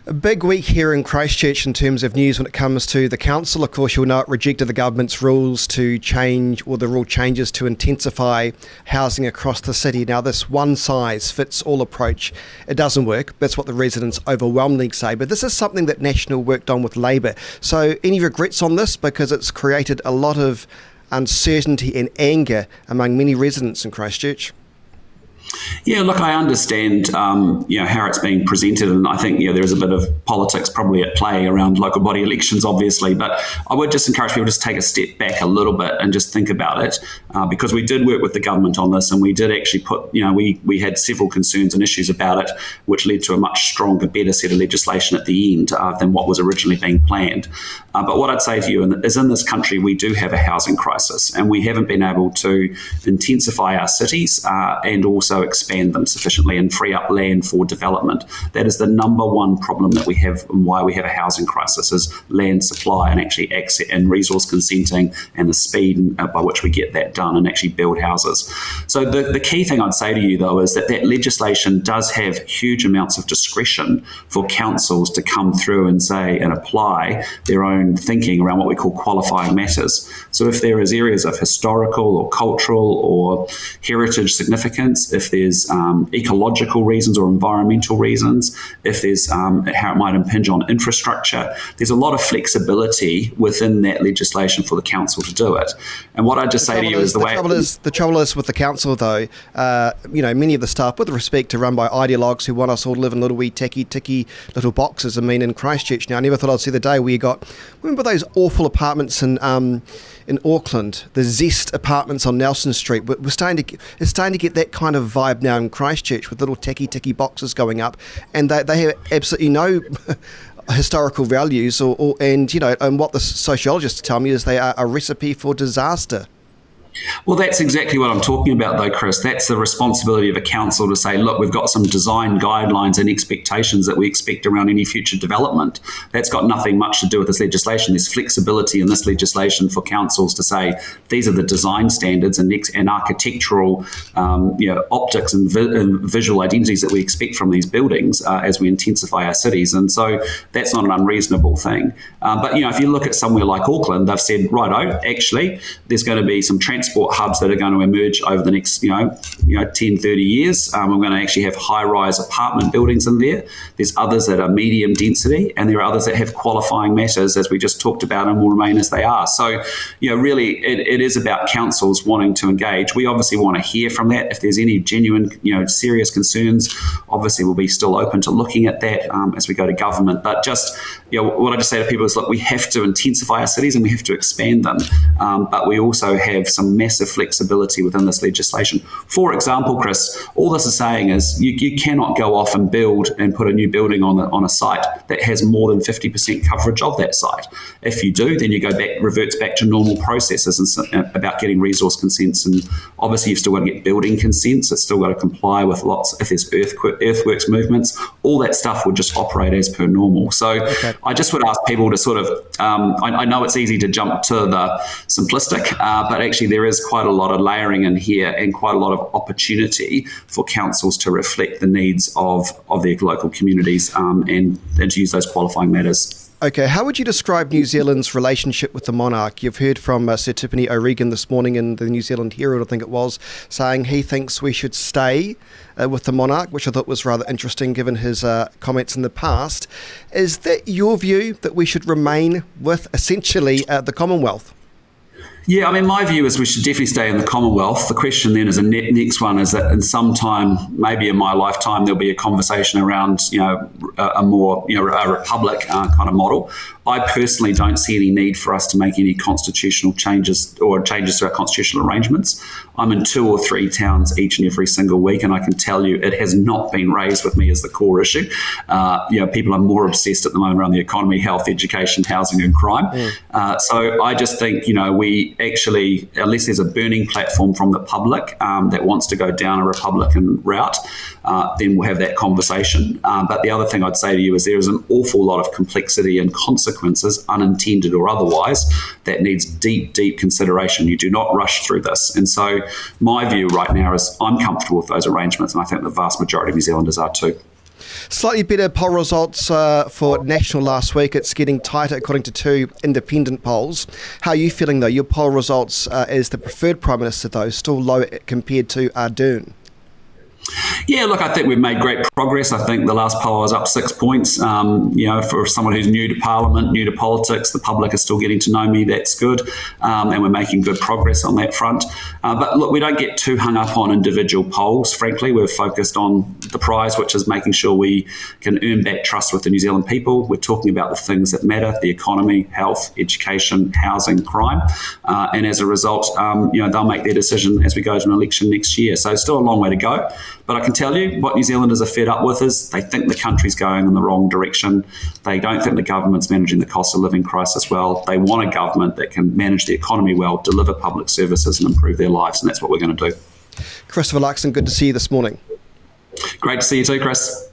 A big week here in Christchurch in terms of news when it comes to the council. Of course, you'll know it rejected the government's rules to change, or the rule changes to intensify housing across the city. Now, this one-size-fits-all approach, it doesn't work. That's what the residents overwhelmingly say. But this is something that National worked on with Labour. So any regrets on this? Because it's created a lot of uncertainty and anger among many residents in Christchurch. Yeah, look, I understand, how it's being presented, and I think, there is a bit of politics probably at play around local body elections, obviously, but I would just encourage people to just take a step back a little bit and just think about it, because we did work with the government on this, and we did actually put, we had several concerns and issues about it, which led to a much stronger, better set of legislation at the end than what was originally being planned. But what I'd say to you is in this country, we do have a housing crisis, and we haven't been able to intensify our cities and also expand them sufficiently and free up land for development. That is the number one problem that we have, and why we have a housing crisis, is land supply and actually access and resource consenting and the speed by which we get that done and actually build houses. So the key thing I'd say to you, though, is that legislation does have huge amounts of discretion for councils to come through and say and apply their own thinking around what we call qualifying matters. So if there is areas of historical or cultural or heritage significance, if there's ecological reasons or environmental reasons, if there's how it might impinge on infrastructure, there's a lot of flexibility within that legislation for the council to do it. And what I just say to you is the trouble is with the council, though, many of the staff, with respect, are run by ideologues who want us all to live in little wee ticky little boxes. I mean, in Christchurch now, I never thought I'd see the day where you got, remember those awful apartments in Auckland, the Zest apartments on Nelson Street. It's starting to get that kind of vibe now in Christchurch, with little ticky boxes going up, and they have absolutely no historical values, and what the sociologists tell me is they are a recipe for disaster. Well, that's exactly what I'm talking about, though, Chris. That's the responsibility of a council to say, look, we've got some design guidelines and expectations that we expect around any future development. That's got nothing much to do with this legislation. There's flexibility in this legislation for councils to say these are the design standards and architectural optics and visual identities that we expect from these buildings as we intensify our cities. And so that's not an unreasonable thing. But if you look at somewhere like Auckland, they've said, righto, actually, there's going to be some transport hubs that are going to emerge over the next 10, 30 years. We're going to actually have high-rise apartment buildings in there. There's others that are medium density, and there are others that have qualifying matters, as we just talked about, and will remain as they are. So, really, it is about councils wanting to engage. We obviously want to hear from that. If there's any genuine, serious concerns, obviously we'll be still open to looking at that as we go to government. But just, what I just say to people is, look, we have to intensify our cities and we have to expand them. But we also have some massive flexibility within this legislation. For example, Chris, all this is saying is you cannot go off and build and put a new building on a site that has more than 50% coverage of that site. If you do, then you reverts back to normal processes about getting resource consents, and obviously you've still got to get building consents. It's still got to comply with lots. If there's earthworks movements, all that stuff would just operate as per normal. So okay. I just would ask people to sort of, I know it's easy to jump to the simplistic, but actually there is quite a lot of layering in here and quite a lot of opportunity for councils to reflect the needs of their local communities and to use those qualifying matters. Okay, how would you describe New Zealand's relationship with the monarch? You've heard from Sir Tiffany O'Regan this morning in the New Zealand Herald, I think it was, saying he thinks we should stay with the monarch, which I thought was rather interesting given his comments in the past. Is that your view, that we should remain with essentially the Commonwealth? Yeah, I mean, my view is we should definitely stay in the Commonwealth. The question then is the next one is that in some time, maybe in my lifetime, there'll be a conversation around, a more, a republic kind of model. I personally don't see any need for us to make any constitutional changes or changes to our constitutional arrangements. I'm in 2 or 3 towns each and every single week, and I can tell you it has not been raised with me as the core issue. People are more obsessed at the moment around the economy, health, education, housing and crime. So I just think, we actually, unless there's a burning platform from the public that wants to go down a Republican route, then we'll have that conversation. But the other thing I'd say to you is there is an awful lot of complexity and consequences, unintended or otherwise, that needs deep, deep consideration. You do not rush through this. And so my view right now is I'm comfortable with those arrangements, and I think the vast majority of New Zealanders are too. Slightly better poll results for national last week. It's getting tighter according to 2 independent polls. How are you feeling though? Your poll results as the preferred Prime Minister though, still low compared to Ardern. Yeah, look, I think we've made great progress. I think the last poll was up 6 points. For someone who's new to Parliament, new to politics, the public is still getting to know me. That's good. And we're making good progress on that front. But look, we don't get too hung up on individual polls. Frankly, we're focused on the prize, which is making sure we can earn back trust with the New Zealand people. We're talking about the things that matter: the economy, health, education, housing, crime. And as a result, they'll make their decision as we go to an election next year. So still a long way to go. But I can tell you what New Zealanders are fed up with is they think the country's going in the wrong direction. They don't think the government's managing the cost of living crisis well. They want a government that can manage the economy well, deliver public services and improve their lives. And that's what we're going to do. Christopher Luxon, good to see you this morning. Great to see you too, Chris.